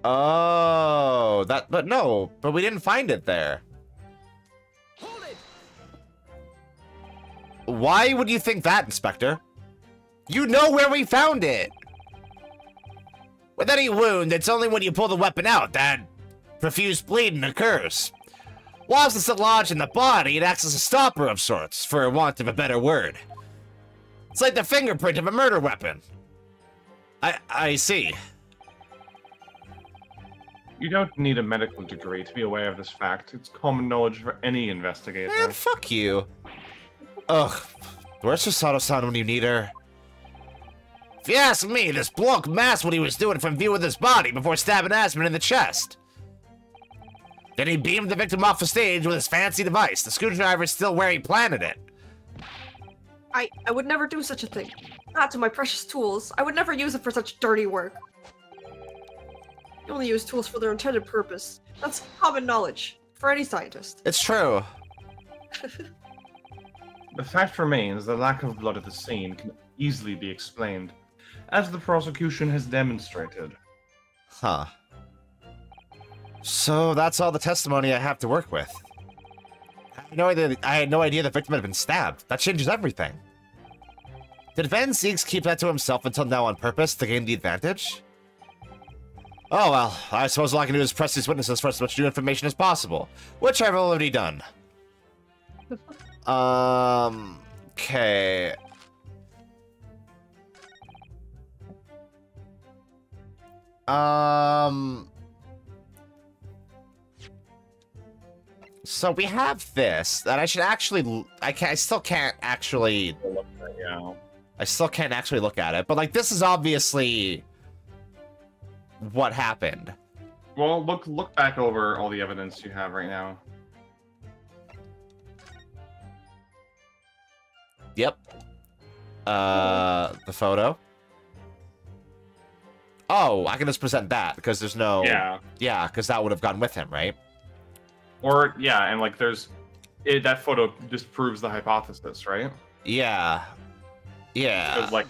Oh, but no, but we didn't find it there. Hold it. Why would you think that, Inspector? You know where we found it. With any wound, it's only when you pull the weapon out that profuse bleeding occurs. Whilst it's still lodged in the body, it acts as a stopper of sorts, for want of a better word. It's like the fingerprint of a murder weapon. I see. You don't need a medical degree to be aware of this fact. It's common knowledge for any investigator. Man, fuck you. Ugh. Where's Susato-san when you need her? If you ask me, this bloke masked what he was doing from view of this body before stabbing Aspen in the chest. Then he beamed the victim off the stage with his fancy device, the screwdriver still where he planted it. I would never do such a thing. Not to my precious tools. I would never use it for such dirty work. You only use tools for their intended purpose. That's common knowledge for any scientist. It's true. The fact remains the lack of blood at the scene can easily be explained, as the prosecution has demonstrated. Huh. So that's all the testimony I have to work with. I had no idea the victim had been stabbed. That changes everything. Did Van Zieks keep that to himself until now on purpose to gain the advantage? Oh well, I suppose all I can do is press these witnesses for as much new information as possible, which I've already done. Okay. So we have this that I should actually. I still can't actually. Yeah. I still can't actually look at it, but like this is obviously what happened. Well, look back over all the evidence you have right now. Yep. The photo. Oh, I can just present that because there's no. Yeah. Yeah, because that would have gone with him, right? Or yeah, and like that photo disproves the hypothesis, right? Yeah. Yeah. Like,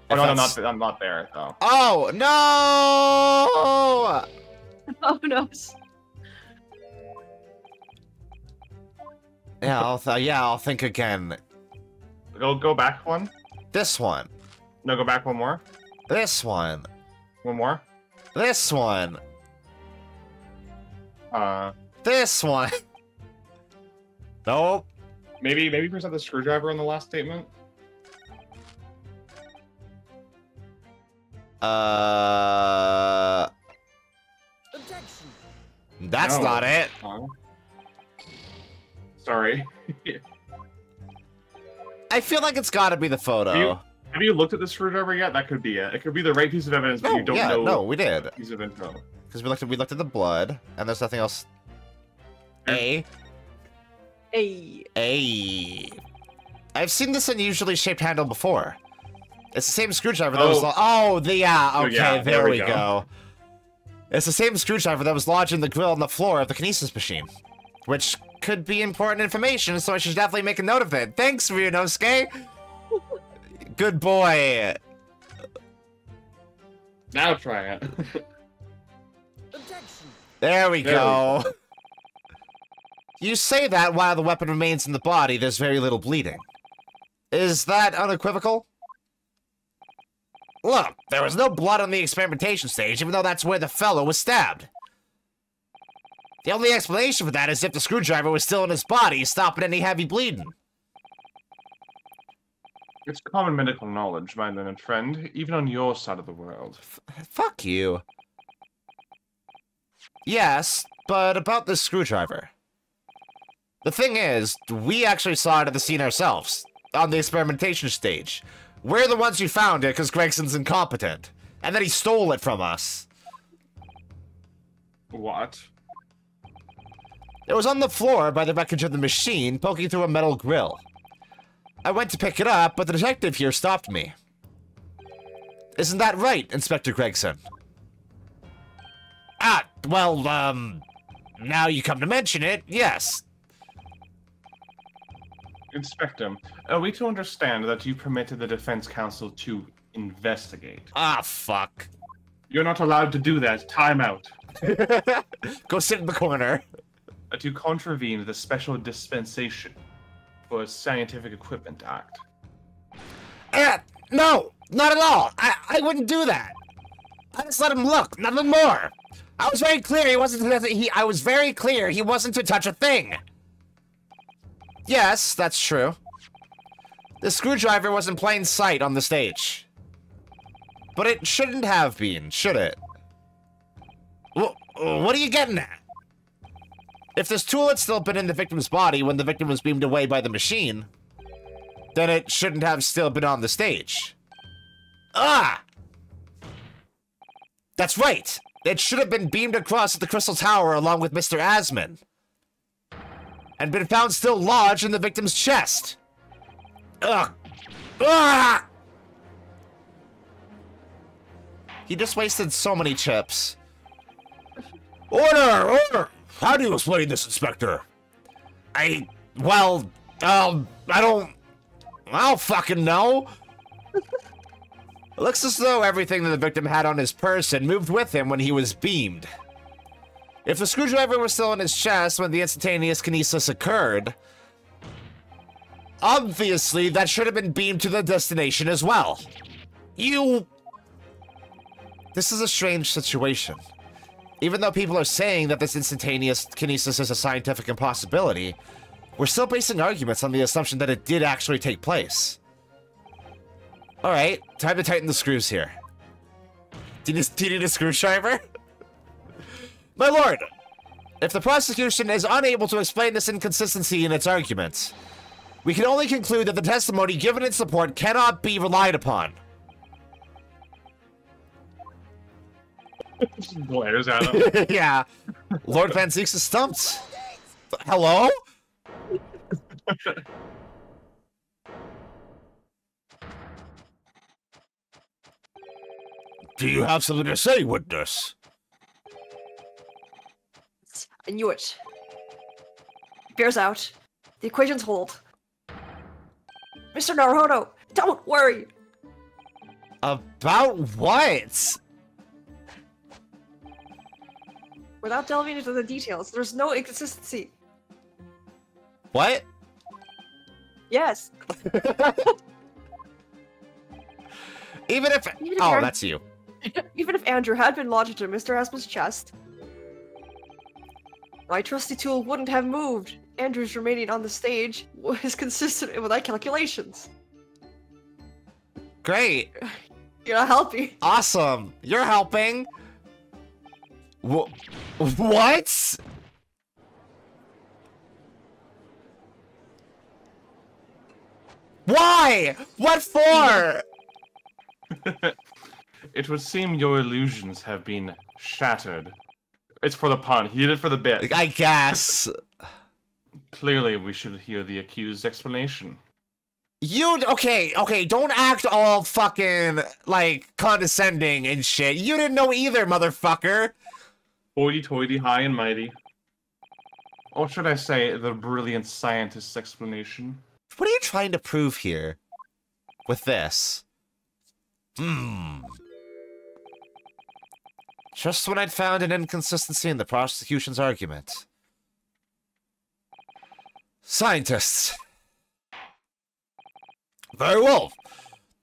oh, no, I'm not there though. Oh no! Oh no. Yeah, I'll think again. Go back one. This one. No, go back one more. This one. One more. This one. This one. Nope. Maybe present the screwdriver in the last statement. Objection. That's No. not it. Sorry. I feel like it's got to be the photo. Have you looked at the screwdriver yet? That could be it. It could be the right piece of evidence, but you don't know. No, we did. Piece of info. Because we looked at the blood, and there's nothing else. A. I've seen this unusually shaped handle before. It's the same screwdriver that was. There we go. It's the same screwdriver that was lodged in the grill on the floor of the kinesis machine, which could be important information. So I should definitely make a note of it. Thanks, Ryunosuke. Good boy. Now try it. Objection. There we go. You say that while the weapon remains in the body, there's very little bleeding. Is that unequivocal? Look, there was no blood on the experimentation stage, even though that's where the fellow was stabbed. The only explanation for that is if the screwdriver was still in his body, stopping any heavy bleeding. It's common medical knowledge, my learned friend, even on your side of the world. Fuck you. Yes, but about this screwdriver. The thing is, we actually saw it at the scene ourselves, on the experimentation stage. We're the ones who found it because Gregson's incompetent, and then he stole it from us. What? It was on the floor by the wreckage of the machine, poking through a metal grill. I went to pick it up, but the detective here stopped me. Isn't that right, Inspector Gregson? Now you come to mention it, yes. Inspector, are we to understand that you permitted the defense counsel to investigate? Ah, fuck. You're not allowed to do that. Time out. Go sit in the corner. To contravene the Special Dispensation for Scientific Equipment Act. No, not at all. I wouldn't do that. I just let him look, nothing more. I was very clear he wasn't to touch a thing. Yes, that's true. The screwdriver was in plain sight on the stage. But it shouldn't have been, should it? What are you getting at? If this tool had still been in the victim's body when the victim was beamed away by the machine, then it shouldn't have still been on the stage. Ah! That's right! It should have been beamed across the Crystal Tower along with Mr. Asman. And been found still lodged in the victim's chest. Ugh! Ah! He just wasted so many chips. Order! Order! How do you explain this, Inspector? I don't fucking know. It looks as though everything that the victim had on his person moved with him when he was beamed. If the screwdriver was still in his chest when the instantaneous kinesis occurred, obviously that should have been beamed to the destination as well. This is a strange situation. Even though people are saying that this instantaneous kinesis is a scientific impossibility, we're still basing arguments on the assumption that it did actually take place. Alright, time to tighten the screws here. Do you need a screwdriver? My lord, if the prosecution is unable to explain this inconsistency in its arguments, we can only conclude that the testimony given in support cannot be relied upon. Glares at him. Yeah. Lord Van Zeeks is stumped. Hello? Do you have something to say, witness? I knew it. Bears out. The equations hold. Mr. Naruhodo, don't worry! About what? Without delving into the details, there's no inconsistency. What? Yes. Even if oh, that's you. Even if Andrew had been lodged in Mr. Aspen's chest, my trusty tool wouldn't have moved. Andrew's remaining on the stage was consistent with my calculations. Great. You're not helping. Awesome. You're helping. What? Why? What for? It would seem your illusions have been shattered. It's for the pun. He did it for the bit. I guess. Clearly, we should hear the accused's explanation. Okay, don't act all fucking, like, condescending and shit. You didn't know either, motherfucker. Hoity-toity, high and mighty. Or should I say, the brilliant scientist's explanation? What are you trying to prove here? With this? Just when I'd found an inconsistency in the prosecution's argument. Scientists. Very well.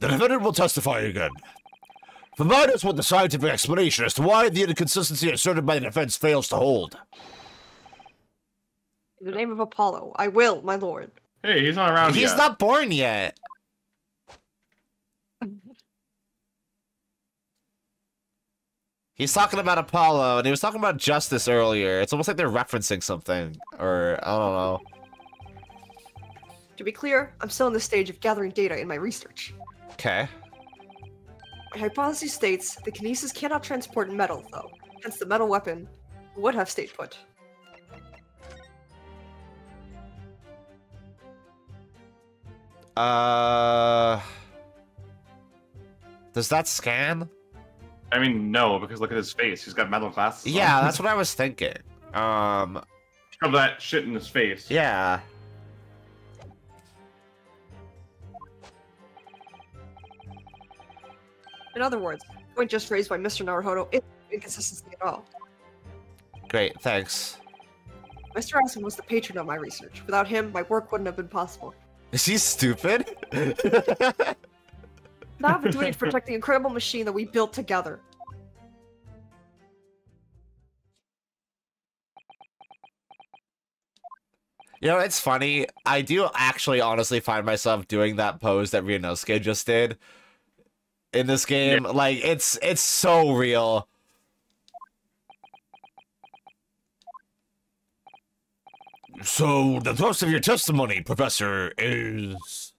The defendant will testify again. Provide us with the scientific explanation as to why the inconsistency asserted by the defense fails to hold. In the name of Apollo, I will, my lord. Hey, he's not around yet. He's not born yet. He's talking about Apollo, and he was talking about justice earlier. It's almost like they're referencing something, or I don't know. To be clear, I'm still in the stage of gathering data in my research. Okay. My hypothesis states the kinesis cannot transport metal, though. Hence the metal weapon would have stayed put. Does that scan? I mean, no, because look at his face. He's got metal glasses Yeah, on. that's what I was thinking. Shove that shit in his face. Yeah. In other words, point just raised by Mr. Naruhodo isn't inconsistency at all. Great, thanks. Mr. Aspen was the patron of my research. Without him, my work wouldn't have been possible. Is he stupid? Now I've been doing it to protect the incredible machine that we built together. You know, it's funny. I do actually honestly find myself doing that pose that Ryunosuke just did in this game. Yeah. Like, it's so real. So, the thrust of your testimony, Professor, is...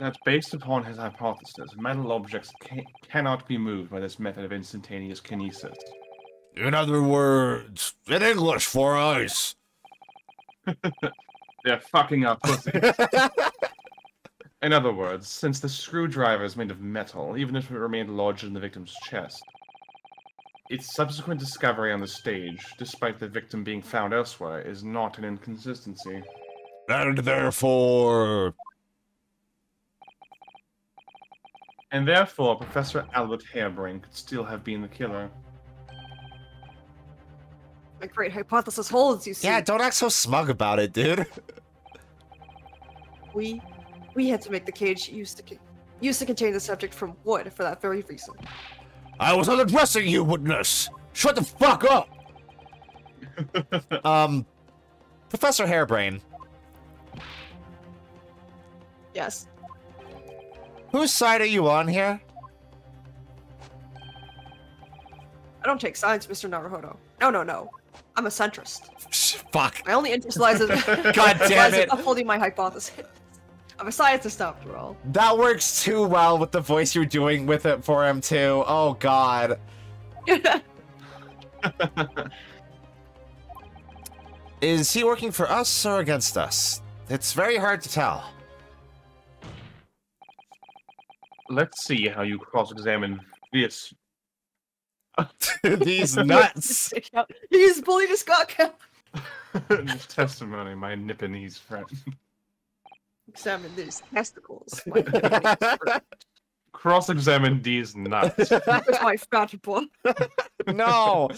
That's based upon his hypothesis. Metal objects cannot be moved by this method of instantaneous kinesis. In other words, in English for us. They're fucking up pussy. In other words, since the screwdriver is made of metal, even if it remained lodged in the victim's chest, its subsequent discovery on the stage, despite the victim being found elsewhere, is not an inconsistency. And therefore... Professor Albert Harebrain could still have been the killer. My great hypothesis holds, you see. Yeah, don't act so smug about it, dude. We had to make the cage used to contain the subject from wood for that very reason. I was not addressing you, witness! Shut the fuck up! Professor Harebrain. Yes. Whose side are you on here? I don't take sides, Mr. Naruhodo. No. I'm a centrist. Fuck. My only interest lies in God damn it. upholding my hypothesis. I'm a scientist after all. That works too well with the voice you're doing with it for him too. Oh god. Is he working for us or against us? It's very hard to tell. Let's see how you cross-examine this. These nuts. He's bullied his cock. Testimony, my Nipponese friend. Examine these testicles. Cross-examine these nuts. With my fat boy. No.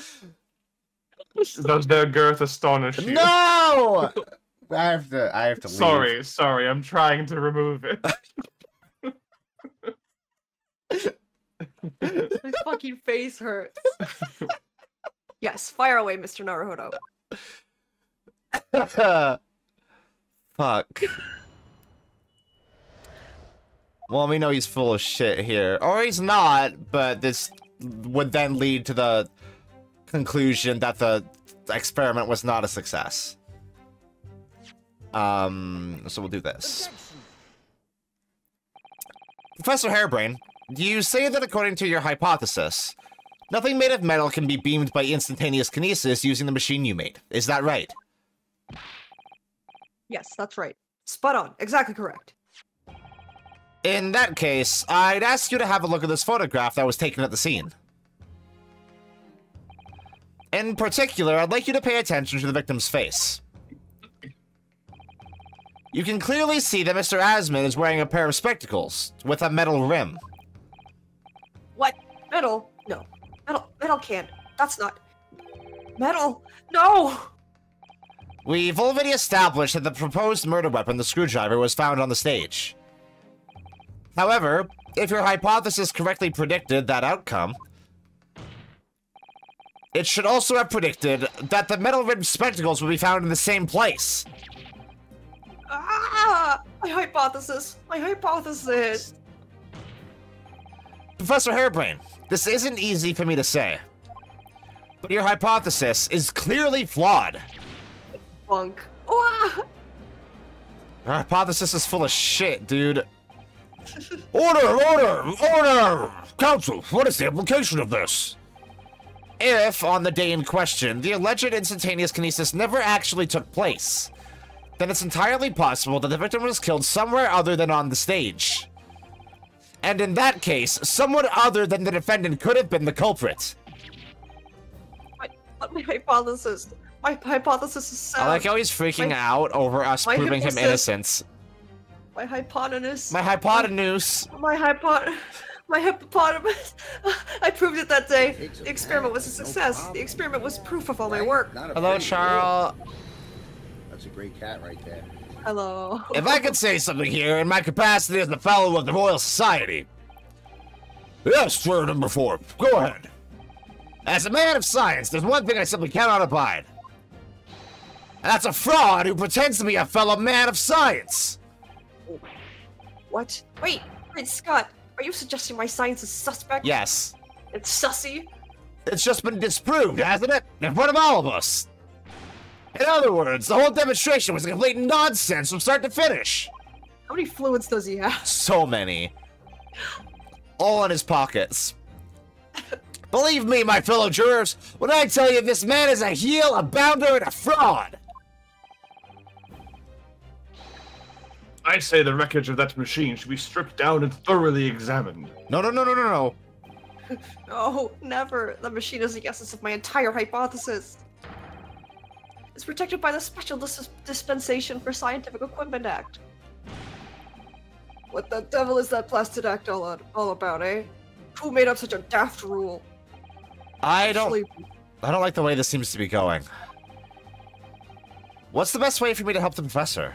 Does their girth astonish you? No. I have to leave. Sorry, I'm trying to remove it. My fucking face hurts. Yes, fire away, Mr. Naruhodo. Fuck. Well, we know he's full of shit here. Or he's not, but this would then lead to the conclusion that the experiment was not a success. So we'll do this. Professor Harebrain, you say that according to your hypothesis, nothing made of metal can be beamed by instantaneous kinesis using the machine you made. Is that right? Yes, that's right. Spot on. Exactly correct. In that case, I'd ask you to have a look at this photograph that was taken at the scene. In particular, I'd like you to pay attention to the victim's face. You can clearly see that Mr. Asman is wearing a pair of spectacles with a metal rim. What? Metal? No. Metal can't. That's not... Metal? No! We've already established that the proposed murder weapon, the screwdriver, was found on the stage. However, if your hypothesis correctly predicted that outcome, it should also have predicted that the metal-rimmed spectacles would be found in the same place. Ah! My hypothesis! My hypothesis! Professor Harebrain, this isn't easy for me to say, but your hypothesis is clearly flawed. Bunk. Ah! Your hypothesis is full of shit, dude. Order! Counsel, what is the implication of this? If, on the day in question, the alleged instantaneous kinesis never actually took place, then it's entirely possible that the victim was killed somewhere other than on the stage. And in that case, someone other than the defendant could have been the culprit. My hypothesis... My hypothesis is sound. I like how he's freaking out over us proving him innocent. My hypotenuse. My hypotenuse. My hippopotamus! I proved it that day. The experiment was a success. The experiment was proof of all my work. Hello, Charles. That's a great cat right there. Hello. If I could say something here in my capacity as the fellow of the Royal Society. Yes, sir, number 4. Go ahead. As a man of science, there's one thing I simply cannot abide. And that's a fraud who pretends to be a fellow man of science. What? Wait, Scott. Are you suggesting my science is suspect? Yes. It's sussy? It's just been disproved, hasn't it? In front of all of us. In other words, the whole demonstration was a complete nonsense from start to finish. How many fluids does he have? So many. All in his pockets. Believe me, my fellow jurors, when I tell you this man is a heel, a bounder, and a fraud. I say the wreckage of that machine should be stripped down and thoroughly examined. No. No, never. The machine is the essence of my entire hypothesis. It's protected by the Special Dispensation for Scientific Equipment Act. What the devil is that Plastic Act all about, eh? Who made up such a daft rule? I don't like the way this seems to be going. What's the best way for me to help the professor?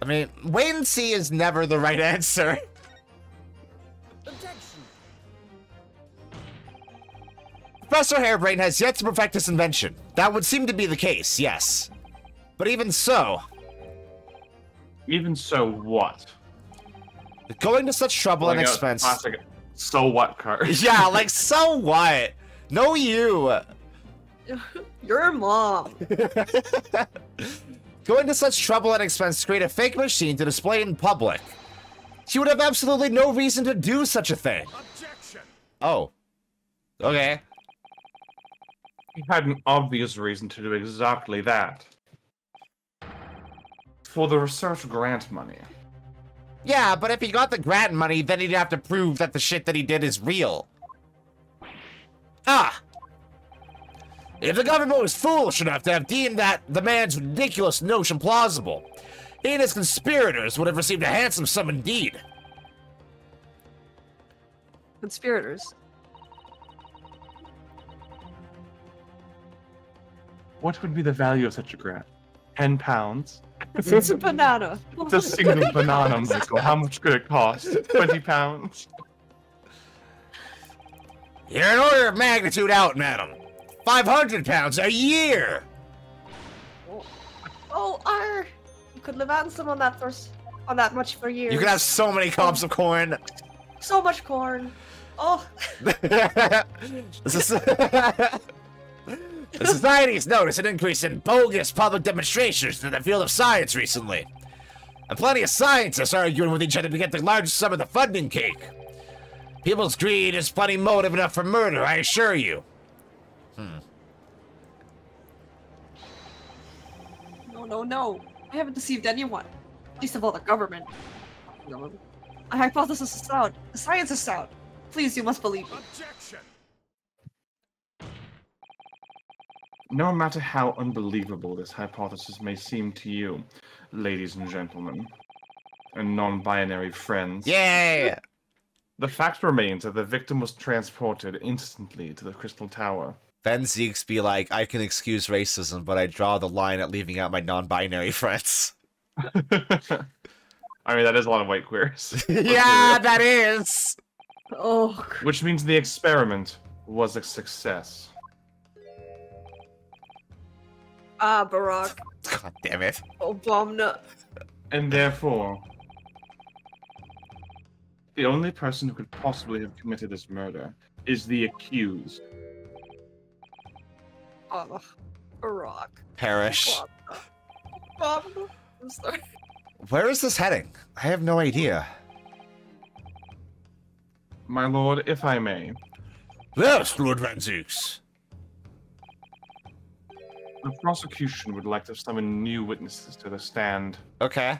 I mean, wait and see is never the right answer. Objection. Professor Hairbrain has yet to perfect his invention. That would seem to be the case, yes. But even so... Even so what? Going to such trouble and Like a expense... classic so what card. Yeah, like, so what? No, you. Your mom. Going to such trouble and expense to create a fake machine to display in public. She would have absolutely no reason to do such a thing. Objection. Oh. Okay. He had an obvious reason to do exactly that. For the research grant money. Yeah, but if he got the grant money, then he'd have to prove that the shit that he did is real. Ah! If the government was foolish enough to have deemed that the man's ridiculous notion plausible, he and his conspirators would have received a handsome sum indeed. Conspirators. What would be the value of such a grant? 10 pounds? It's a banana. It's a single banana, Michael. How much could it cost? 20 pounds? You're an order of magnitude out, madam. 500 pounds a year! Oh, you could live handsome on that much for years. You could have so many cobs of corn. So much corn. Oh. The Society's noticed an increase in bogus public demonstrations in the field of science recently. And plenty of scientists arguing with each other to get the largest sum of the funding cake. People's greed is plenty motive enough for murder, I assure you. No. I haven't deceived anyone. Least of all the government. No. My hypothesis is sound. The science is sound. Please, you must believe me. Objection. No matter how unbelievable this hypothesis may seem to you, ladies and gentlemen, and non-binary friends, Yay! the fact remains that the victim was transported instantly to the Crystal Tower. Then Zeke's be like, I can excuse racism, but I draw the line at leaving out my non-binary friends. I mean, that is a lot of white queers. Yeah, that is! Oh. Which means the experiment was a success. Ah, Barack. God damn it. Obama. And therefore, the only person who could possibly have committed this murder is the accused. Oh, Barack. Perish. Obama. I'm sorry. Where is this heading? I have no idea. My lord, if I may, Yes, Lord Van Zeeks. the prosecution would like to summon new witnesses to the stand. Okay.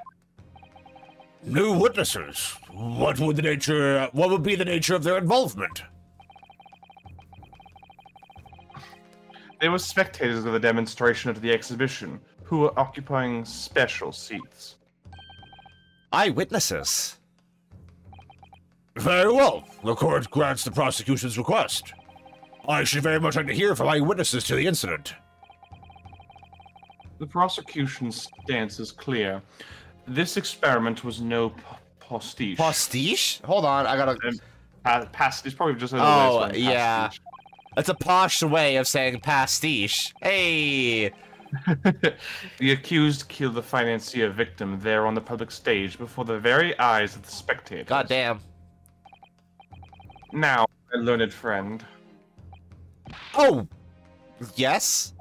New witnesses? What would be the nature of their involvement? They were spectators of the demonstration of the exhibition, who were occupying special seats. Eyewitnesses. Very well. The court grants the prosecution's request. I should very much like to hear from eyewitnesses to the incident. The prosecution's stance is clear. This experiment was no pastiche. Pastiche? Hold on, I gotta... Pastiche, probably just another way of saying yeah. pastiche. It's a posh way of saying pastiche. Hey! The accused killed the financier victim there on the public stage before the very eyes of the spectators. Goddamn. Now, my learned friend. Oh! Yes?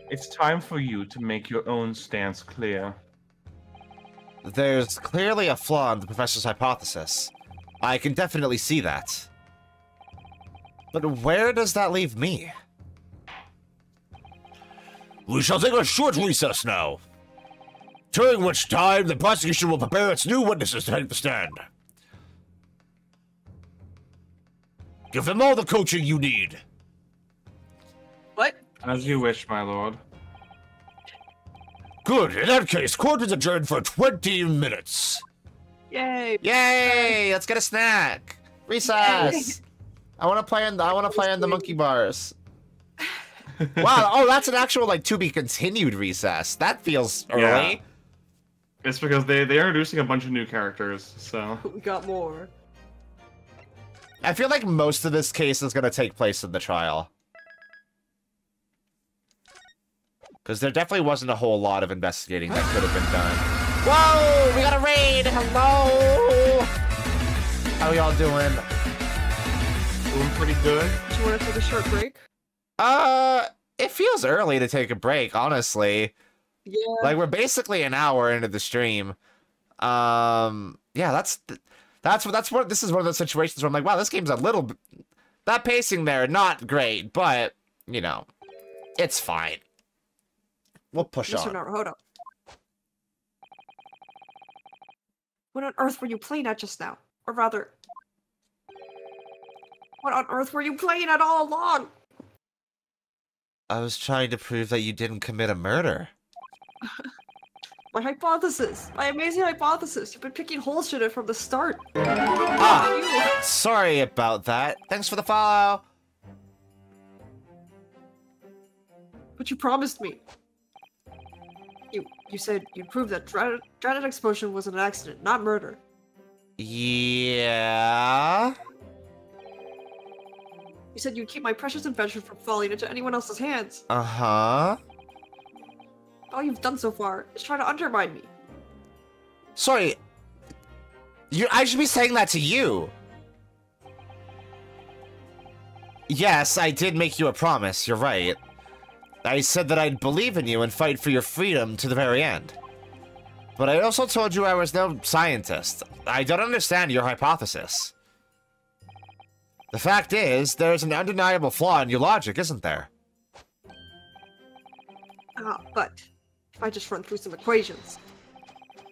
It's time for you to make your own stance clear. There's clearly a flaw in the professor's hypothesis. I can definitely see that. But where does that leave me? We shall take a short recess now, during which time the prosecution will prepare its new witnesses to take the stand. Give them all the coaching you need. What? As you wish, my lord. Good. In that case, court is adjourned for 20 minutes. Yay! Yay! Let's get a snack. Recess. I want to play in the monkey bars. Wow. Oh, that's an actual like to be continued recess. That feels early. Yeah. It's because they're introducing a bunch of new characters, so. We got more. I feel like most of this case is going to take place in the trial. Because there definitely wasn't a whole lot of investigating that could have been done. Whoa! We got a raid! Hello! How are y'all doing? Doing pretty good. Do you want to take a short break? It feels early to take a break, honestly. Yeah. Like, we're basically an hour into the stream. Yeah, this is one of those situations where I'm like, wow, this game's a little bit... That pacing there, not great, but, you know, it's fine. We'll push on. Hold up. What on earth were you playing at just now? Or rather, what on earth were you playing at all along? I was trying to prove that you didn't commit a murder. My hypothesis. My amazing hypothesis. You've been picking holes in it from the start. Ah, sorry about that. Thanks for the follow. But you promised me. You said you'd prove that dreaded explosion was an accident, not murder. Yeah. You said you'd keep my precious invention from falling into anyone else's hands. Uh-huh. All you've done so far is try to undermine me. Sorry. I should be saying that to you. Yes, I did make you a promise, you're right. I said that I'd believe in you and fight for your freedom to the very end. But I also told you I was no scientist. I don't understand your hypothesis. The fact is, there's an undeniable flaw in your logic, isn't there? But if I just run through some equations.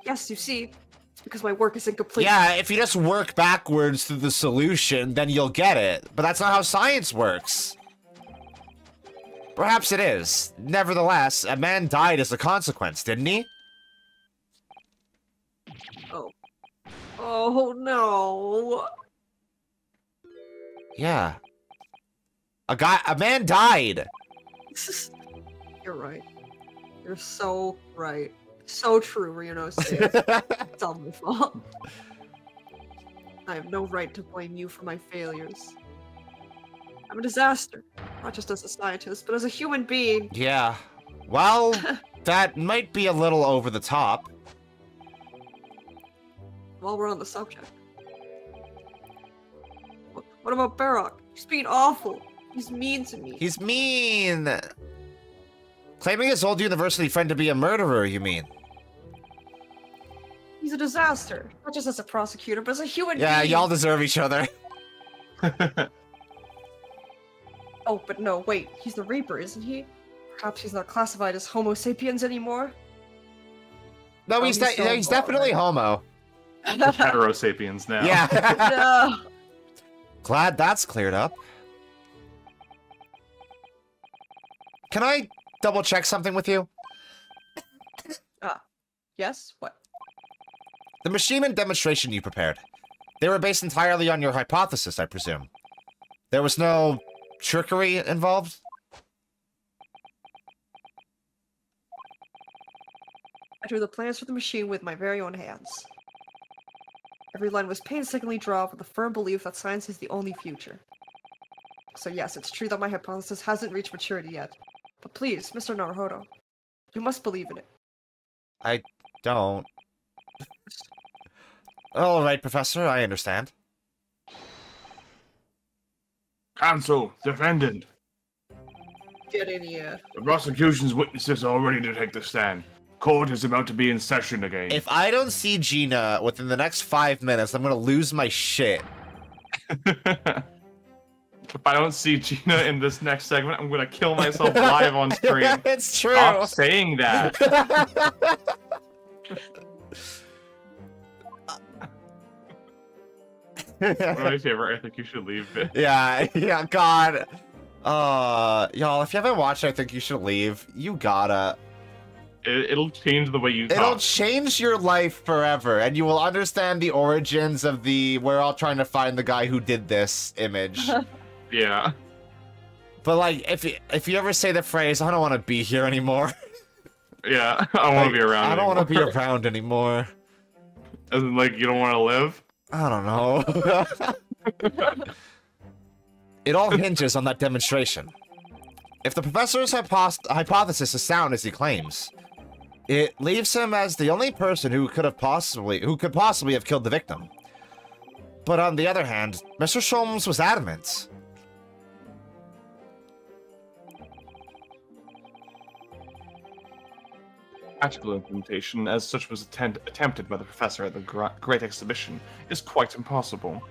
Yes, you see, it's because my work is incomplete. Yeah, if you just work backwards to the solution, then you'll get it. But that's not how science works. Perhaps it is. Nevertheless, a man died as a consequence, didn't he? Oh. Oh, no. Yeah. A man died. You're right. You're so right. So true, Ryuno says. It's all my fault. I have no right to blame you for my failures. I'm a disaster. Not just as a scientist, but as a human being. Yeah. Well, that might be a little over the top. While we're on the subject. What about Barrock? He's being awful. He's mean to me. He's mean. Claiming his old university friend to be a murderer, you mean? He's a disaster. Not just as a prosecutor, but as a human being. Yeah, y'all deserve each other. Oh, but no, wait. He's the Reaper, isn't he? Perhaps he's not classified as Homo sapiens anymore? No, he's definitely homo. Heterosapiens now. Yeah. No. Glad that's cleared up. Can I double check something with you? Yes? What? The machine and demonstration you prepared. They were based entirely on your hypothesis, I presume. There was no trickery involved? I drew the plans for the machine with my very own hands. Every line was painstakingly drawn with a firm belief that science is the only future. So yes, it's true that my hypothesis hasn't reached maturity yet. But please, Mr. Naruhodo, you must believe in it. I don't. All right, Professor, I understand. Counsel, defendant. Get in here. The prosecution's witnesses are ready to take the stand. Court is about to be in session again. If I don't see Gina within the next 5 minutes, I'm gonna lose my shit. If I don't see Gina in this next segment, I'm gonna kill myself live on stream. It's true. Stop saying that. One of my favorite, I think you should leave bit. Yeah, God. Y'all, if you haven't watched I Think You Should Leave, you gotta. It'll change the way you It'll talk. change your life forever, and you will understand the origins of the "we're all trying to find the guy who did this" image. Yeah. But like, if you ever say the phrase, "I don't want to be here anymore," Yeah, I don't want to be around I don't want to be anymore. around anymore. As in, like, you don't want to live? I don't know. It all hinges on that demonstration. If the professor's hypothesis is sound as he claims, it leaves him as the only person who could possibly have killed the victim. But on the other hand, Mr. Sholmes was adamant. Practical implementation, as such was attempted by the professor at the Great Exhibition, is quite impossible.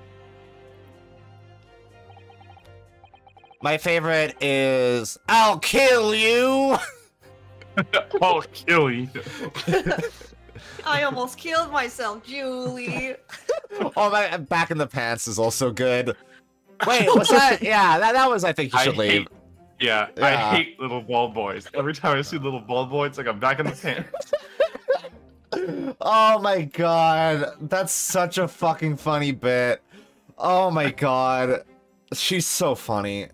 My favorite is, "I'll kill you!" I'll kill you. I almost killed myself, Julie. Oh, my Back in the Pants is also good. Wait, was that? Yeah, that was I Think You Should Leave. Yeah, Yeah. I hate little bald boys. Every time I see little bald boys, it's like I'm back in the pants. Oh my god, that's such a fucking funny bit. Oh my god, she's so funny.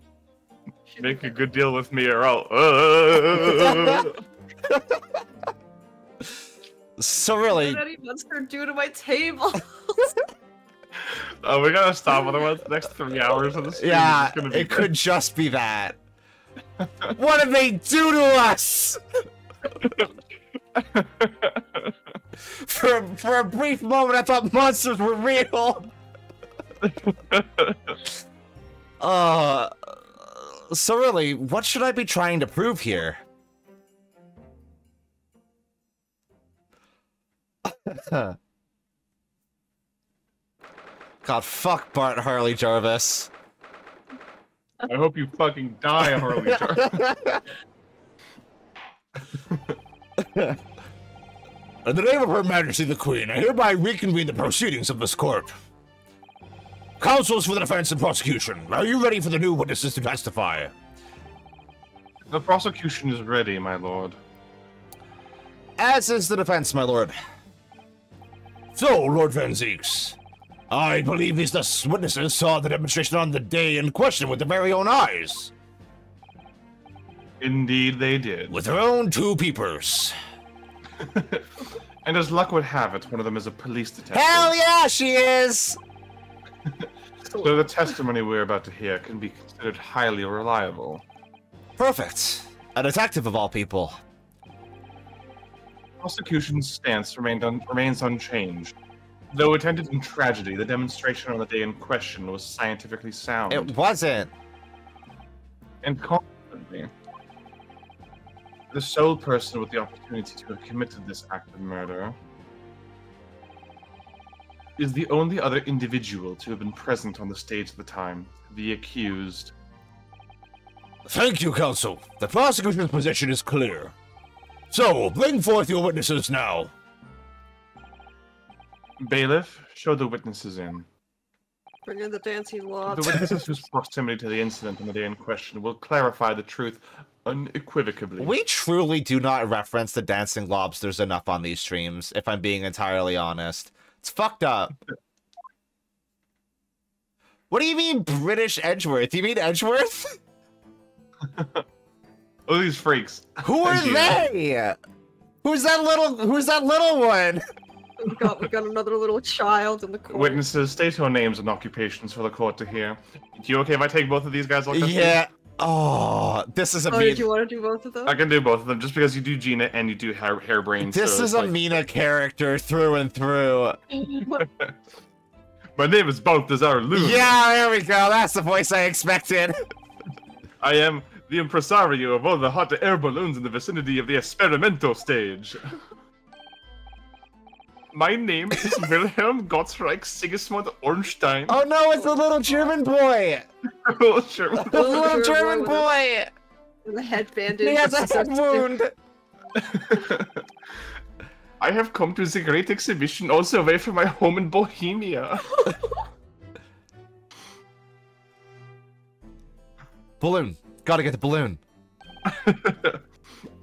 Make a good deal with me or I'll... So really, What did any monster do to my table? Oh, we gotta stop, otherwise the next 3 hours of the stream yeah, is gonna be it could just be that. What did they do to us? For a brief moment, I thought monsters were real. So really, what should I be trying to prove here? God, fuck Bart Harley Jarvis. I hope you fucking die, Harley Jarvis. In the name of Her Majesty the Queen, I hereby reconvene the proceedings of this court. Counsels for the defense and prosecution, are you ready for the new witnesses to testify? The prosecution is ready, my lord. As is the defense, my lord. So, Lord Van Zeeks, I believe these witnesses saw the demonstration on the day in question with their very own eyes. Indeed they did. With their own two peepers. And as luck would have it, one of them is a police detective. Hell yeah, she is! So the testimony we're about to hear can be considered highly reliable. Perfect. A detective of all people. Prosecution's stance remains unchanged. Though it ended in tragedy, the demonstration on the day in question was scientifically sound. It wasn't. And consequently, the sole person with the opportunity to have committed this act of murder is the only other individual to have been present on the stage at the time, the accused. Thank you, counsel. The prosecution's position is clear. So, bring forth your witnesses now. Bailiff, show the witnesses in. Bring in the dancing lot. The witnesses whose proximity to the incident on the day in question will clarify the truth unequivocally. We truly do not reference the dancing lobsters enough on these streams, if I'm being entirely honest. It's fucked up. What do you mean British Edgeworth? You mean Edgeworth? Oh, these freaks. Who are they? Who's that little one? We got another little child in the corner. Witnesses, state your names and occupations for the court to hear. You okay if I take both of these guys? Yeah. Oh, this is a Oh, did you want to do both of them? I can do both of them, just because you do Gina and you do Hairbrain. This so is it's a like... Mina character through and through. My name is Balthazar Loon. Yeah, there we go. That's the voice I expected. I am the impresario of all the hot air balloons in the vicinity of the experimental stage. My name is Wilhelm Gottschalk Sigismund Ornstein. Oh no, it's the little German boy. Little German The little German boy. With a head bandage. He has a head wound. I have come to the great exhibition all the way from my home in Bohemia. Balloon. Gotta get the balloon.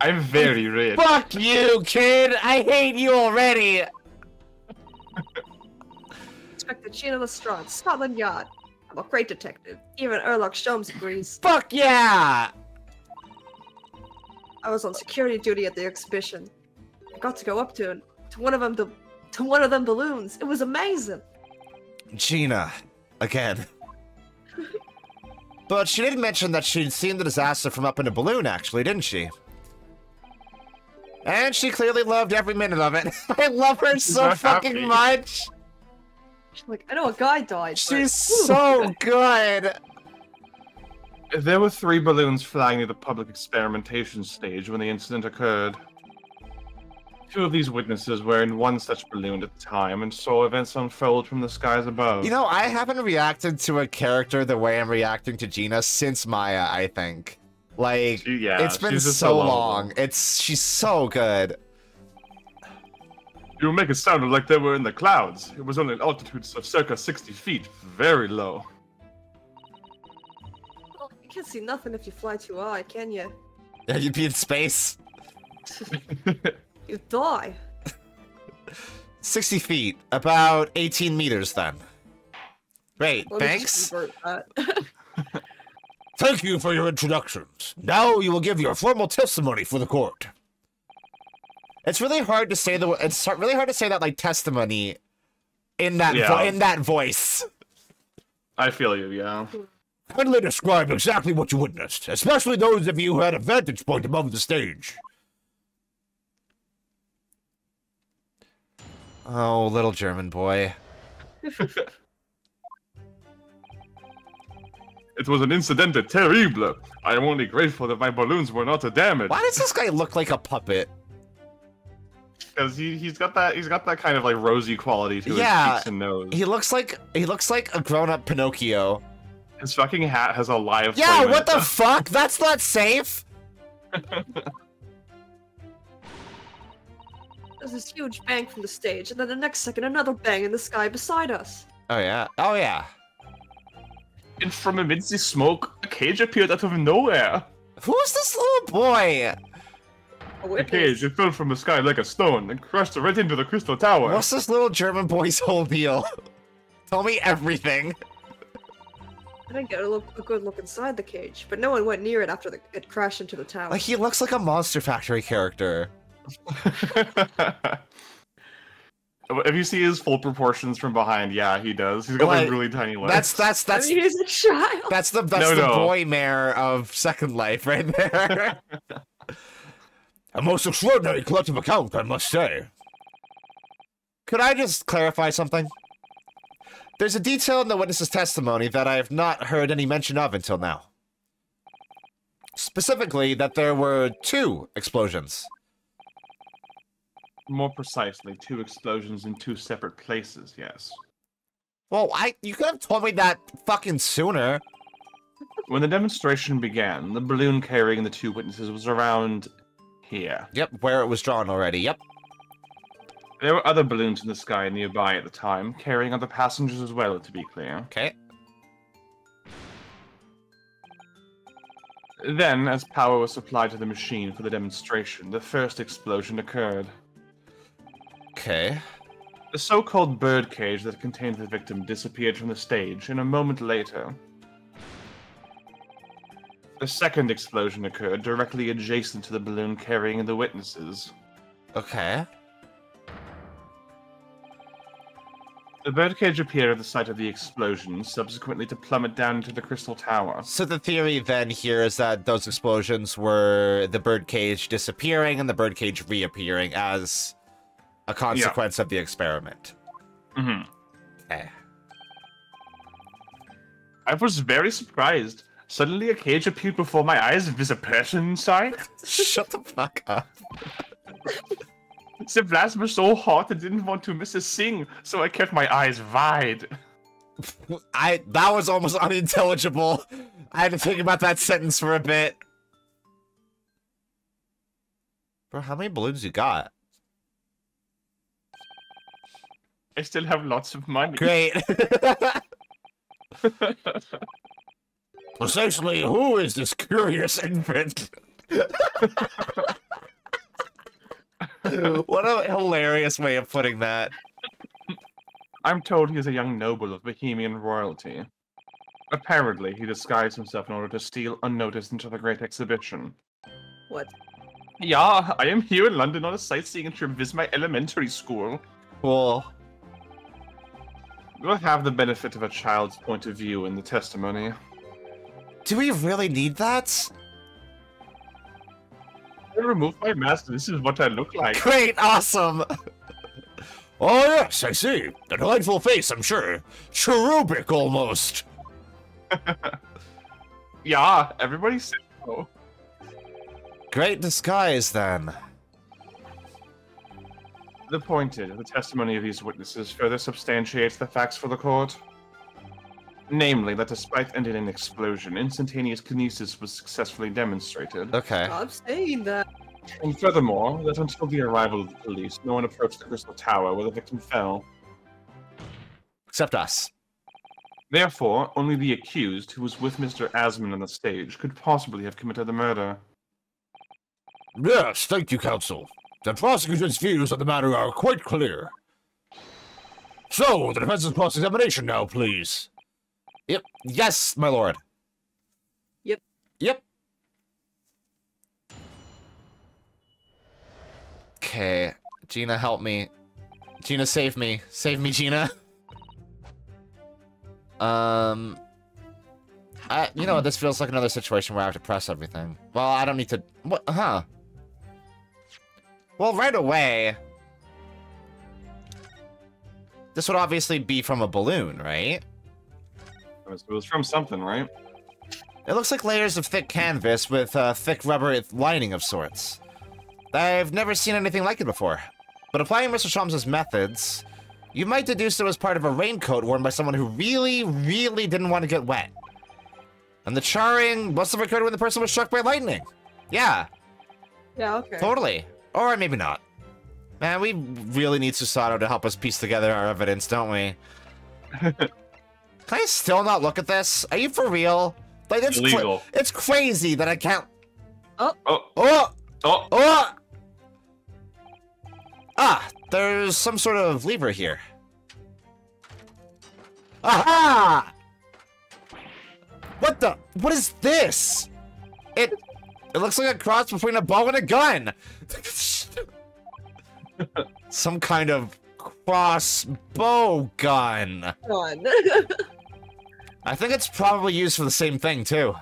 I'm very rich. Fuck you, kid. I hate you already. Inspector Gina Lestrade, Scotland Yard. I'm a great detective. Even Erlock Sholmes agrees. Fuck yeah. I was on security duty at the exhibition. I got to go up to one of them balloons. It was amazing. Gina. Again. But she did mention that she'd seen the disaster from up in a balloon, actually, didn't she? And she clearly loved every minute of it. I love her so not fucking happy. much. She's like, I know a guy died. She's so good. There were 3 balloons flying near the public experimentation stage when the incident occurred. 2 of these witnesses were in one such balloon at the time and saw events unfold from the skies above. You know, I haven't reacted to a character the way I'm reacting to Gina since Maya, I think. Like, it's been she's just so lovable. long. She's so good. You make it sound like they were in the clouds. It was on an altitude of circa 60 feet, very low. Well, you can't see nothing if you fly too high, can you? Yeah, you'd be in space. You die. 60 feet, about 18 meters then. Great, Let me just thanks. convert that. Thank you for your introductions. Now you will give your formal testimony for the court. It's really hard to say really hard to say that like testimony in that in that voice. I feel you, yeah. Kindly describe exactly what you witnessed, especially those of you who had a vantage point above the stage. Oh, little German boy. It was an incident terrible. I am only grateful that my balloons were not damaged. Why does this guy look like a puppet? Because he's got that kind of like rosy quality to his cheeks and nose. He looks like a grown-up Pinocchio. His fucking hat has a live. Yeah, flame in what it, the though. fuck? That's not safe. There's this huge bang from the stage, and then the next second, another bang in the sky beside us. Oh yeah. Oh yeah. And from amidst the smoke, a cage appeared out of nowhere. Who's this little boy? A The witness. cage, it fell from the sky like a stone and crashed right into the crystal tower. What's this little German boy's whole deal? Tell me everything. I didn't get a good look inside the cage, but no one went near it after it crashed into the tower. Like, he looks like a Monster Factory character. If you see his full proportions from behind, yeah, he does. He's got like really tiny legs. That's I mean, he's a child. that's the No. boy mare of Second Life right there. A most extraordinary collective account, I must say. Could I just clarify something? There's a detail in the witness's testimony that I have not heard any mention of until now. Specifically, that there were 2 explosions. More precisely, 2 explosions in 2 separate places, yes. Well, you could have told me that fucking sooner. When the demonstration began, the balloon carrying the 2 witnesses was around here. Yep, where it was drawn already, yep. There were other balloons in the sky nearby at the time, carrying other passengers as well, to be clear. Okay. Then, as power was supplied to the machine for the demonstration, the first explosion occurred. Okay. The so-called birdcage that contained the victim disappeared from the stage, and a moment later, a second explosion occurred directly adjacent to the balloon carrying the witnesses. Okay. The birdcage appeared at the site of the explosion, subsequently to plummet down into the Crystal Tower. So the theory then here is that those explosions were the birdcage disappearing and the birdcage reappearing as a consequence of the experiment. Mm-hmm. Okay. I was very surprised. Suddenly a cage appeared before my eyes and there's a person inside. Shut the fuck up. The blast was so hot I didn't want to miss a thing, so I kept my eyes wide. That was almost unintelligible. I had to think about that sentence for a bit. Bro, how many balloons you got? I still have lots of money. Great. Precisely, who is this curious infant? What a hilarious way of putting that. I'm told he is a young noble of Bohemian royalty. Apparently, he disguised himself in order to steal unnoticed into the Great Exhibition. What? Yeah, I am here in London on a sightseeing trip to visit my elementary school. Cool. We'll have the benefit of a child's point of view in the testimony. Do we really need that? I removed my mask, this is what I look like. Great, awesome! Oh yes, I see. A delightful face, I'm sure. Cherubic, almost. Yeah, everybody said so. Great disguise, then. The point is, the testimony of these witnesses further substantiates the facts for the court. Namely, that despite ending in an explosion, instantaneous kinesis was successfully demonstrated. Okay. Stop saying that. And furthermore, that until the arrival of the police, no one approached the Crystal Tower where the victim fell. Except us. Therefore, only the accused, who was with Mr. Asman on the stage, could possibly have committed the murder. Yes, thank you, counsel. The prosecutor's views on the matter are quite clear. So, the defense's cross-examination now, please. Yep. Yes, my lord. Yep. Yep. Okay. Gina, help me. Gina, save me. Save me, Gina. You know what? This feels like another situation where I have to press everything. Well, I don't need to... What? Huh. Well, right away... This would obviously be from a balloon, right? It was from something, right? It looks like layers of thick canvas with a thick rubber lining of sorts. I've never seen anything like it before. But applying Mr. Sholmes' methods, you might deduce it was part of a raincoat worn by someone who really, really didn't want to get wet. And the charring must have occurred when the person was struck by lightning. Yeah. Yeah, okay. Totally. Or maybe not. Man, we really need Susato to help us piece together our evidence, don't we? Can I still not look at this? Are you for real? Like, it's illegal. It's crazy that I can't... Oh. Oh! Oh. Oh! Ah, there's some sort of lever here. Aha! What is this? It looks like a cross between a bow and a gun. Some kind of crossbow gun. God. I think it's probably used for the same thing, too.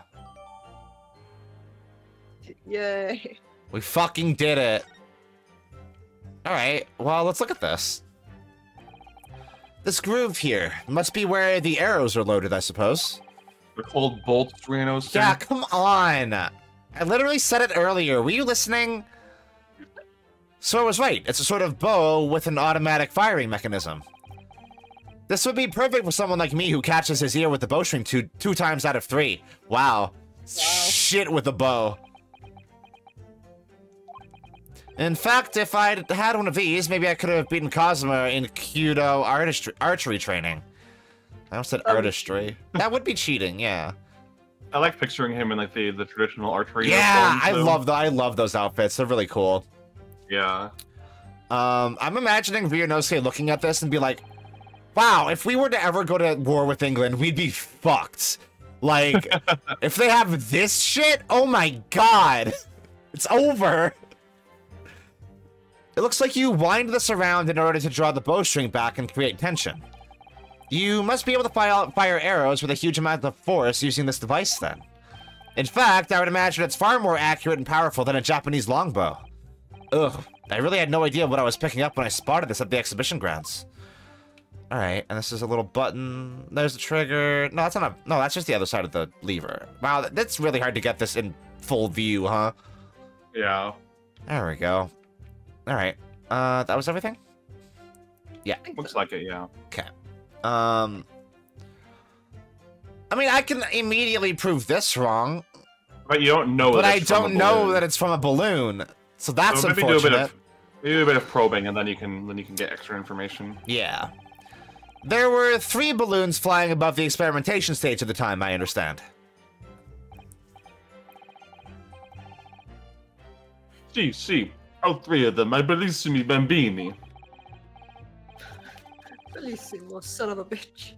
Yay. We fucking did it. Alright, well, let's look at this. This groove here must be where the arrows are loaded, I suppose. They're called bolts, Reno. Yeah, come on. I literally said it earlier. Were you listening? So I was right. It's a sort of bow with an automatic firing mechanism. This would be perfect for someone like me who catches his ear with the bowstring two times out of 3. Wow. Shit with a bow. In fact, if I'd had one of these, maybe I could have beaten Cosmo in Kyudo archery training. I almost said artistry. That would be cheating, yeah. I like picturing him in like the traditional archery. Yeah, uniform, I love those outfits. They're really cool. Yeah. I'm imagining Ryunosuke looking at this and be like, wow, if we were to ever go to war with England, we'd be fucked. Like, if they have this shit, oh my god. It's over. It looks like you wind this around in order to draw the bowstring back and create tension. You must be able to fire arrows with a huge amount of force using this device then. In fact, I would imagine it's far more accurate and powerful than a Japanese longbow. Ugh, I really had no idea what I was picking up when I spotted this at the exhibition grounds. Alright, and this is a little button. There's the trigger. No, that's not a... No, that's just the other side of the lever. Wow, that's really hard to get this in full view, huh? Yeah. There we go. Alright. That was everything? Yeah. Looks like it, yeah. Okay. I mean, I can immediately prove this wrong. But you don't know But that I it's from don't a know balloon. that it's from a balloon. So that's So maybe unfortunate. do a bit of probing, and then you can get extra information. Yeah. There were 3 balloons flying above the experimentation stage at the time, I understand. See, all 3 of them, I bellissimi bambini. Bellissimo, son of a bitch.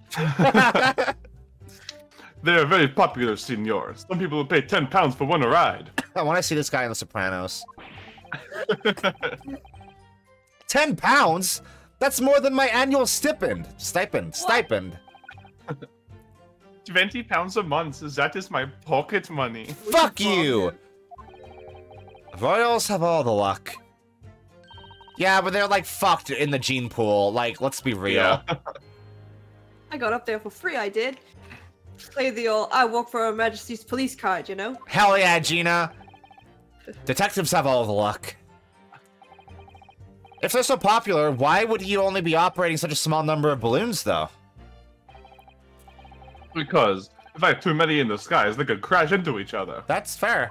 They are very popular, signor. Some people will pay £10 for one ride. I want to see this guy in The Sopranos. £10? That's more than my annual stipend. Stipend. 20 pounds a month, that is my pocket money. Fuck you! Royals have all the luck. Yeah, but they're like fucked in the gene pool. Like, let's be real. Yeah. I got up there for free, I did. Play the old I work for Her Majesty's police card, you know? Hell yeah, Gina. Detectives have all the luck. If they're so popular, why would you only be operating such a small number of balloons, though? Because if I have too many in the skies, they could crash into each other. That's fair.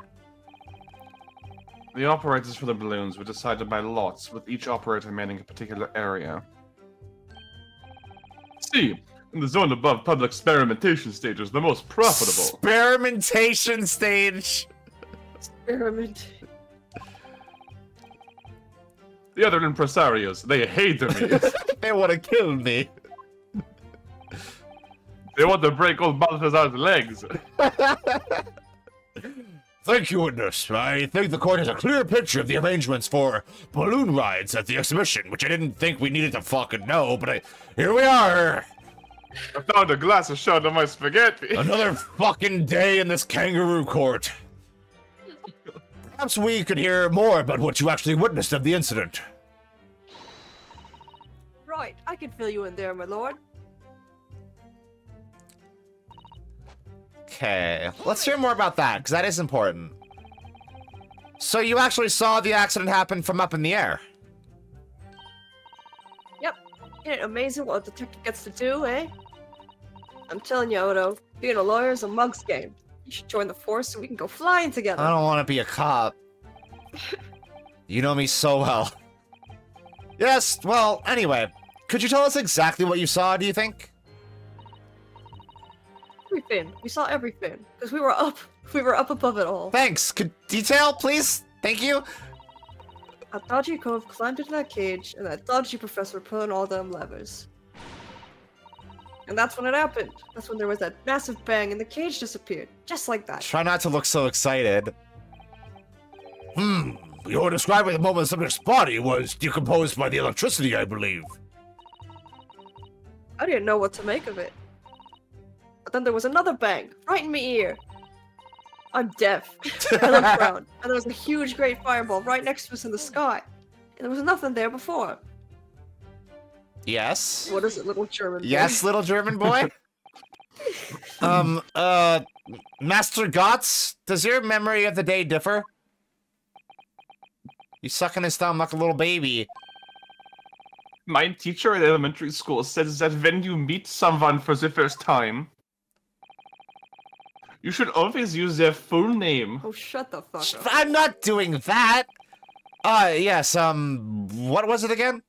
The operators for the balloons were decided by lots, with each operator manning a particular area. See, in the zone above public experimentation stage is the most profitable. Experimentation stage. Experiment. The other impresarios, they hate me. They want to kill me. They want to break old Balthazar's legs. Thank you, witness. I think the court has a clear picture of the arrangements for balloon rides at the exhibition, which I didn't think we needed to fucking know, but here we are. I found a glass of shot of my spaghetti. Another fucking day in this kangaroo court. Perhaps we could hear more about what you actually witnessed of the incident. Right, I can fill you in there, my lord. Okay, let's hear more about that, because that is important. So you actually saw the accident happen from up in the air? Yep. Isn't it amazing what a detective gets to do, eh? I'm telling you, Odo, being a lawyer is a mug's game. You should join the force so we can go flying together. I don't want to be a cop. You know me so well. Yes, well, anyway. Could you tell us exactly what you saw, do you think? Everything. We saw everything. Because we were up above it all. Thanks. Could detail, please? Thank you. A dodgy cove climbed into that cage, and that dodgy professor pulling all them levers. And that's when it happened. That's when there was that massive bang and the cage disappeared. Just like that. Try not to look so excited. You're describing the moment the subject's body was decomposed by the electricity, I believe. I didn't know what to make of it. But then there was another bang, right in my ear. I'm deaf. I looked around, and there was a huge great fireball right next to us in the sky. And there was nothing there before. Yes? What is it, little German boy? Yes, little German boy? Master Gotts, does your memory of the day differ? You sucking his thumb like a little baby. My teacher at elementary school says that when you meet someone for the first time, you should always use their full name. Oh, shut the fuck up. I'm not doing that! Yes, what was it again?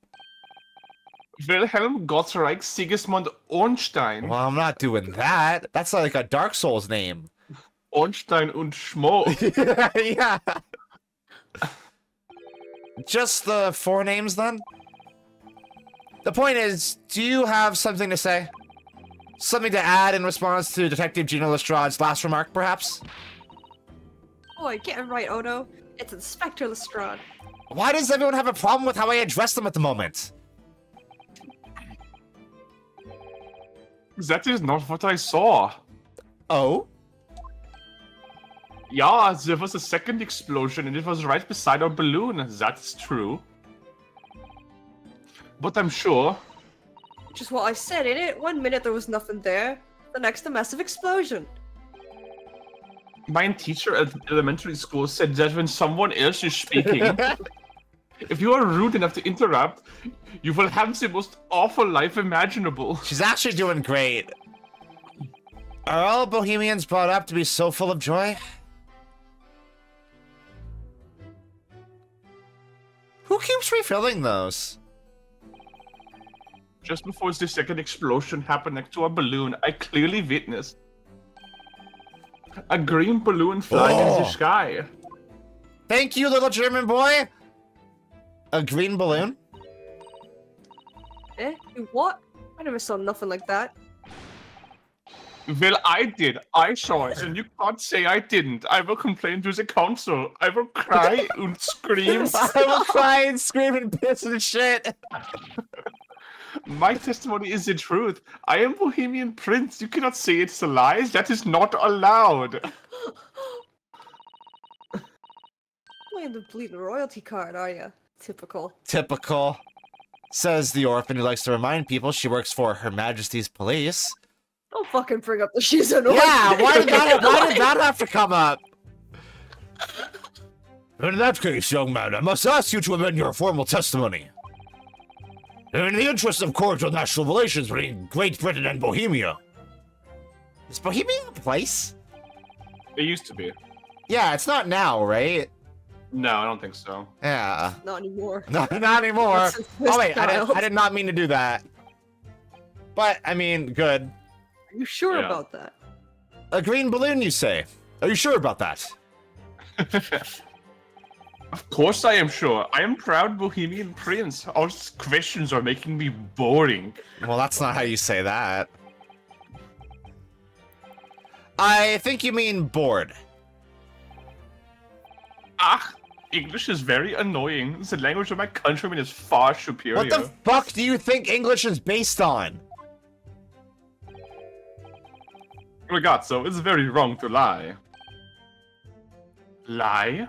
Wilhelm Gottreich Sigismund Ornstein. Well, I'm not doing that. That's like a Dark Souls name. Ornstein und Schmo. Yeah. Just the 4 names, then? The point is, do you have something to say? Something to add in response to Detective Gino Lestrade's last remark, perhaps? Boy, get it right, Odo. It's Inspector Lestrade. Why does everyone have a problem with how I address them at the moment? That is not what I saw. Oh? Yeah, there was a second explosion and it was right beside our balloon. That's true. But I'm sure. Which is what I said, in it. 1 minute there was nothing there. The next, a massive explosion. My teacher at elementary school said that when someone else is speaking, if you are rude enough to interrupt, you will have the most awful life imaginable. She's actually doing great. Are all Bohemians brought up to be so full of joy? Who keeps refilling those? Just before the second explosion happened next to our balloon, I clearly witnessed a green balloon flying in the sky. Thank you, little German boy. A green balloon? Eh? You what? I never saw nothing like that. Well, I did. I saw it, and you can't say I didn't. I will complain to the council. I will cry and scream. I will cry and scream and piss and shit. My testimony is the truth. I am Bohemian Prince. You cannot say it's a lie. That is not allowed. Playing the bleeding royalty card, are ya? Typical. Typical. Says the orphan who likes to remind people she works for Her Majesty's Police. Don't fucking bring up the she's an orphan. Yeah, why did that have to come up? In that case, young man, I must ask you to amend your formal testimony. In the interest of cordial national relations between Great Britain and Bohemia. Is Bohemia a place? It used to be. Yeah, it's not now, right? No, I don't think so. Yeah. Not anymore. Not anymore. Not since this Oh wait, child. I did not mean to do that. But, I mean, good. Are you sure Yeah. about that? A green balloon, you say? Are you sure about that? Of course I am sure. I am proud Bohemian Prince. All these questions are making me boring. Well, that's not how you say that. I think you mean bored. Ah, English is very annoying. The language of my countrymen is far superior. What the fuck do you think English is based on? Ragazzo, it's very wrong to lie. Lie?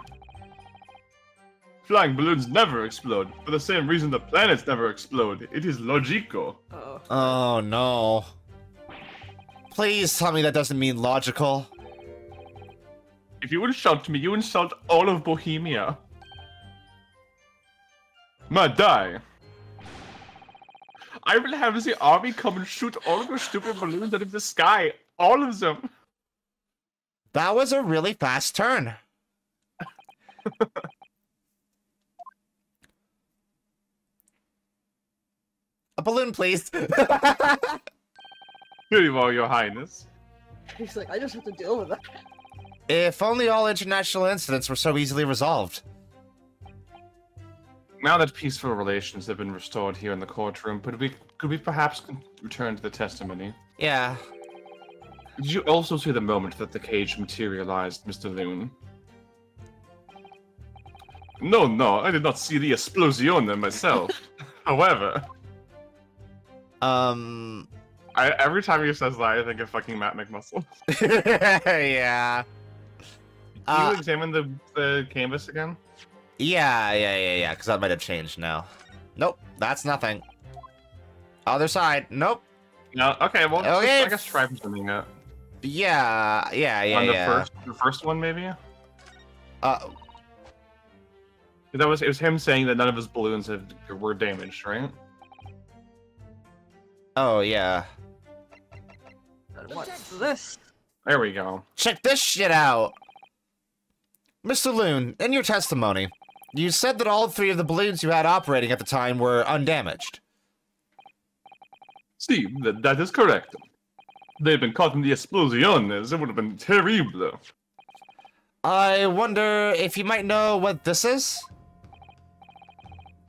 Flying balloons never explode, for the same reason the planets never explode. It is logico. Uh-oh. Oh, no. Please tell me that doesn't mean logical. If you insult me, you insult all of Bohemia. Madai. I will have the army come and shoot all of your stupid balloons out of the sky. All of them. That was a really fast turn. A balloon, please. Here you are, your highness. He's like, I just have to deal with that. If only all international incidents were so easily resolved. Now that peaceful relations have been restored here in the courtroom, could we perhaps return to the testimony? Yeah. Did you also see the moment that the cage materialized, Mr. Loon? No, I did not see the explosion myself. However... every time he says that, I think of fucking Matt McMuscle. Yeah. Can you examine the canvas again? Yeah, because that might have changed now. Nope, that's nothing. Other side, nope. No, okay, well, Okay. I guess try something out. Yeah. On the first one, maybe? It was him saying that none of his balloons were damaged, right? Oh, yeah. What's this? There we go. Check this shit out! Mr. Loon, in your testimony, you said that all 3 of the balloons you had operating at the time were undamaged. See, that is correct. They've been caught in the explosiones. It would have been terrible. I wonder if you might know what this is?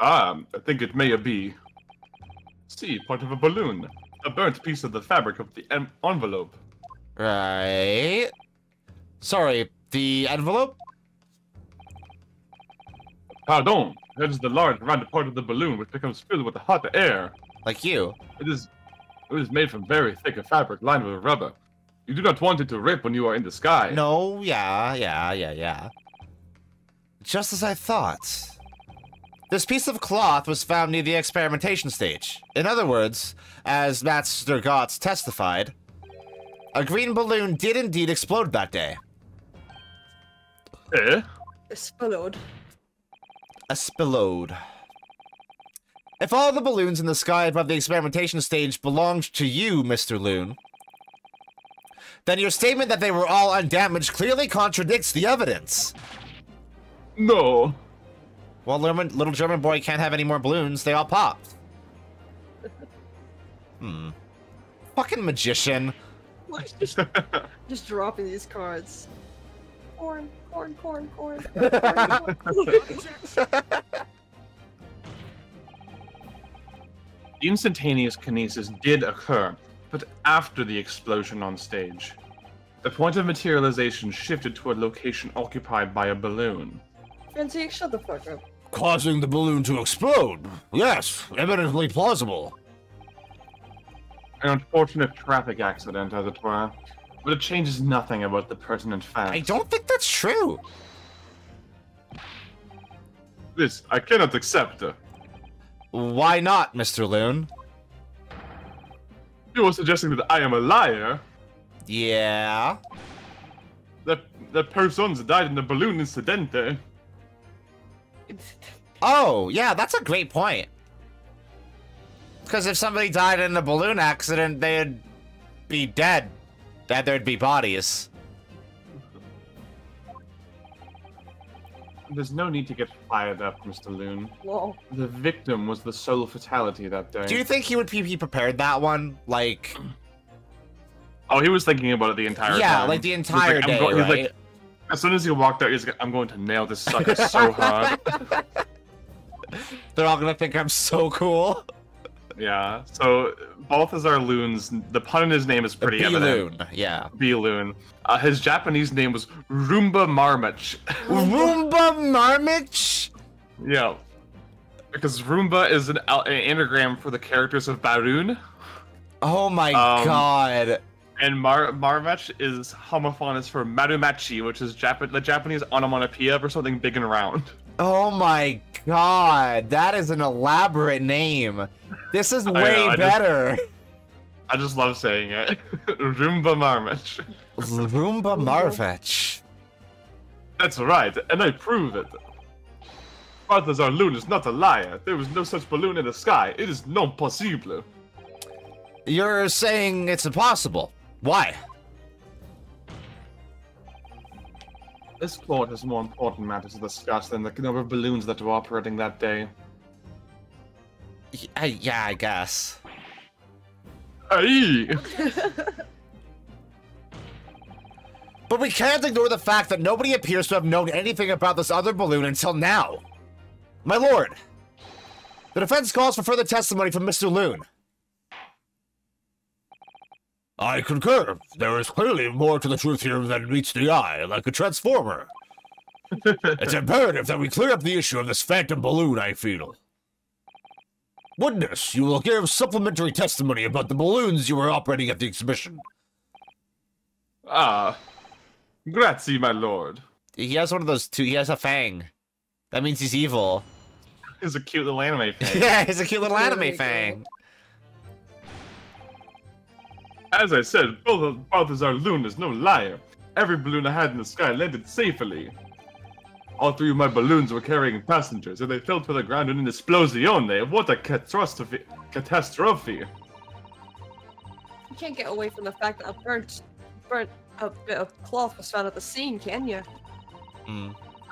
I think it may be. See, part of a balloon. A burnt piece of the fabric of the envelope. Right. Sorry, the envelope? Pardon. That is the large rounded part of the balloon which becomes filled with hot air. Like you. It is made from very thick fabric lined with rubber. You do not want it to rip when you are in the sky. No, yeah. Just as I thought. This piece of cloth was found near the experimentation stage. In other words, as Master Gotts testified, a green balloon did indeed explode that day. Eh? Explode. Explode. If all the balloons in the sky above the experimentation stage belonged to you, Mr. Loon, then your statement that they were all undamaged clearly contradicts the evidence. No. Well, little German boy can't have any more balloons. They all popped. Fucking magician. Just dropping these cards. Corn. Instantaneous kinesis did occur, but after the explosion on stage. The point of materialization shifted to a location occupied by a balloon. Fancy, shut the fuck up. Causing the balloon to explode. Yes, evidently plausible. An unfortunate traffic accident, as it were, but it changes nothing about the pertinent facts. I don't think that's true. This I cannot accept. Why not, Mr. Loon? You are suggesting that I am a liar? Yeah. The persons died in the balloon incidente. Oh, yeah, that's a great point. Because if somebody died in a balloon accident, they'd be dead. That there'd be bodies. There's no need to get fired up, Mr. Loon. Whoa. The victim was the sole fatality that day. Do you think he would be prepared that one? Like... Oh, he was thinking about it the entire time. Yeah, like the entire day, right? Like, as soon as he walked out, he's like, I'm going to nail this sucker so hard. They're all gonna think I'm so cool. Yeah, so both as our loons, the pun in his name is pretty evident. B-Loon, yeah. B-Loon. His Japanese name was Roomba Marmach. Roomba Marmach? Yeah. Because Roomba is an anagram for the characters of Baroon. Oh my god. And Marmach is homophonous for Marumachi, which is the Japanese onomatopoeia for something big and round. Oh my god, that is an elaborate name. This is way better. I just love saying it. Roomba Marmach. Roomba Marmach. That's right, and I prove it. Balthazar Loon is not a liar. There was no such balloon in the sky. It is non possible. You're saying it's impossible. Why? This court has more important matters to discuss than the number of balloons that were operating that day. Yeah, I guess. Aye. But we can't ignore the fact that nobody appears to have known anything about this other balloon until now. My lord, the defense calls for further testimony from Mr. Loon. I concur. There is clearly more to the truth here than meets the eye, like a transformer. It's imperative that we clear up the issue of this phantom balloon, I feel. Witness, you will give supplementary testimony about the balloons you were operating at the exhibition. Ah, grazie, my lord. He has one of those two. He has a fang. That means he's evil. He's a cute little anime fan. Yeah, he's a cute little anime fang. As I said, Balthazar Loon is no liar. Every balloon I had in the sky landed safely. All three of my balloons were carrying passengers, and they fell to the ground in an explosione. What a catastrophe! You can't get away from the fact that a burnt bit of cloth was found at the scene, can you?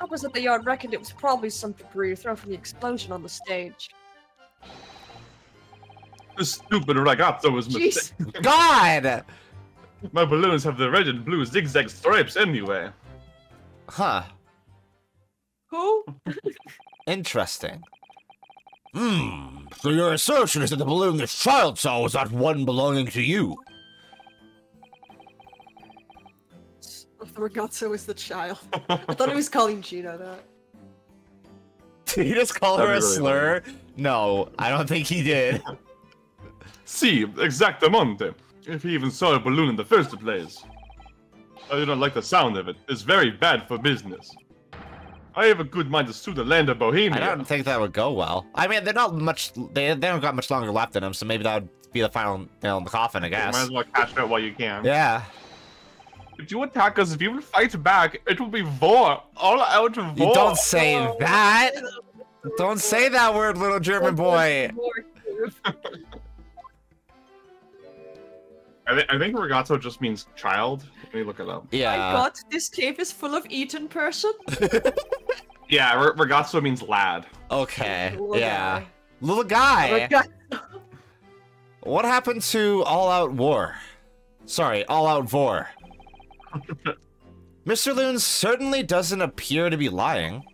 Opposite the yard reckoned it was probably some debris thrown from the explosion on the stage. This stupid ragazzo was mistaken. God! My balloons have the red and blue zigzag stripes anyway. Huh. Who? Interesting. So your assertion is that the balloon this child saw was not one belonging to you? The ragazzo is the child. I thought he was calling Gina that. Did he just call her a slur? No, I don't think he did. Si, exactamente. If he even saw a balloon in the first place. I do not like the sound of it. It's very bad for business. I have a good mind to sue the land of Bohemia. I don't think that would go well. I mean, they're not much. They don't got much longer left in them, so maybe that would be the final nail in the coffin, I guess. Might as well cash out while you can. Yeah. If you attack us, if you fight back, it will be war. All out war. You don't say that. Don't say that word, little German boy. I think ragazzo just means child. Let me look it up. Yeah. My god, this cave is full of eaten person. Yeah, ragazzo means lad. Okay. Little Yeah. guy. Little guy. Ragazzo. What happened to all-out war? Sorry, all-out vor. Mr. Loon certainly doesn't appear to be lying,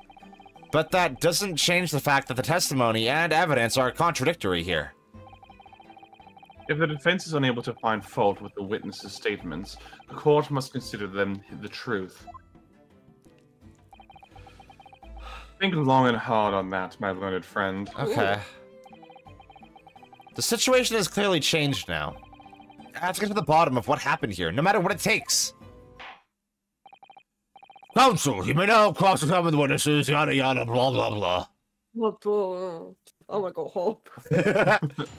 but that doesn't change the fact that the testimony and evidence are contradictory here. If the defense is unable to find fault with the witnesses' statements, the court must consider them the truth. Think long and hard on that, my learned friend. Okay. The situation has clearly changed now. I have to get to the bottom of what happened here, no matter what it takes. Counsel, you may now cross-examine the witnesses, yada yada, blah blah blah. I wanna go home.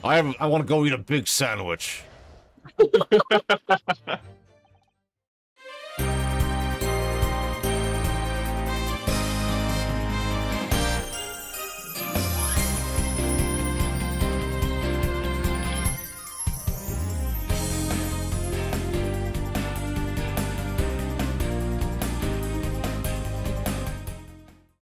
I want to go eat a big sandwich.